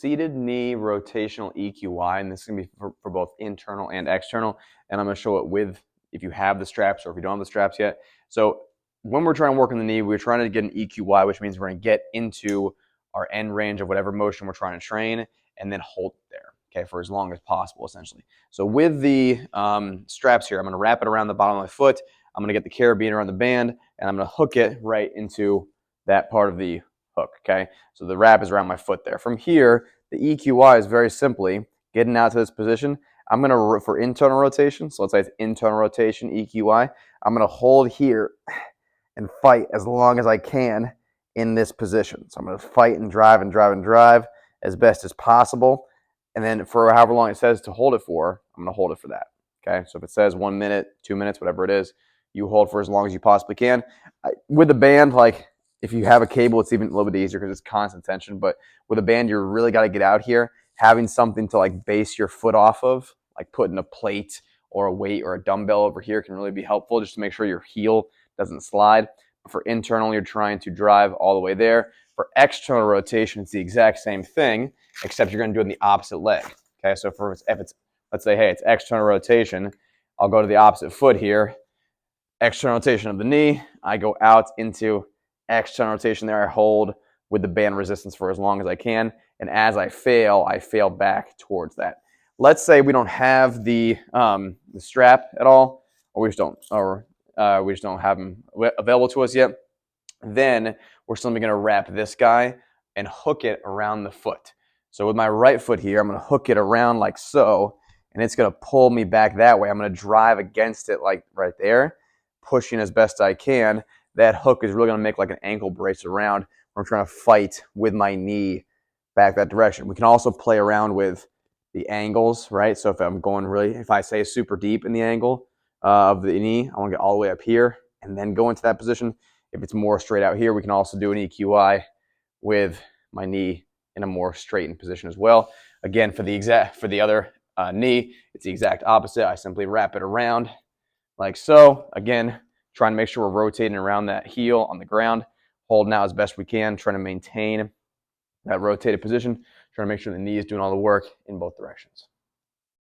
seated knee rotational EQI, and this is going to be for both internal and external, and I'm going to show it with, if you have the straps or if you don't have the straps yet. So when we're trying to work on the knee, we're trying to get an EQI, which means we're going to get into our end range of whatever motion we're trying to train and then hold it there, okay, for as long as possible, essentially. So with the straps here, I'm going to wrap it around the bottom of my foot. I'm going to get the carabiner on the band, and I'm going to hook it right into that part of the hook, okay? So the wrap is around my foot there. From here, the EQI is very simply getting out to this position. I'm going to, for internal rotation, so let's say it's internal rotation, EQI, I'm going to hold here and fight as long as I can in this position. So I'm going to fight and drive and drive and drive as best as possible. And then for however long it says to hold it for, I'm going to hold it for that, okay? So if it says 1 minute, 2 minutes, whatever it is, you hold for as long as you possibly can. With the band, like, if you have a cable, it's even a little bit easier because it's constant tension. But with a band, you really got to get out here. Having something to like base your foot off of, like putting a plate or a weight or a dumbbell over here, can really be helpful just to make sure your heel doesn't slide. For internal, you're trying to drive all the way there. For external rotation, it's the exact same thing, except you're going to do it in the opposite leg. Okay, so if it's, let's say, hey, it's external rotation, I'll go to the opposite foot here. External rotation of the knee, I go out into external rotation there. I hold with the band resistance for as long as I can, and as I fail back towards that. Let's say we don't have the strap at all, or we just don't have them available to us yet. Then we're simply going to wrap this guy and hook it around the foot. So with my right foot here, I'm going to hook it around like so, and it's going to pull me back that way. I'm going to drive against it like right there, pushing as best I can. That hook is really going to make like an ankle brace around. I'm trying to fight with my knee back that direction. We can also play around with the angles, right? So if I'm going really, if I say super deep in the angle of the knee, I want to get all the way up here and then go into that position. If it's more straight out here, we can also do an EQI with my knee in a more straightened position as well. Again, for the other knee, it's the exact opposite. I simply wrap it around like so. Again, trying to make sure we're rotating around that heel on the ground, holding out as best we can, trying to maintain that rotated position, trying to make sure the knee is doing all the work in both directions.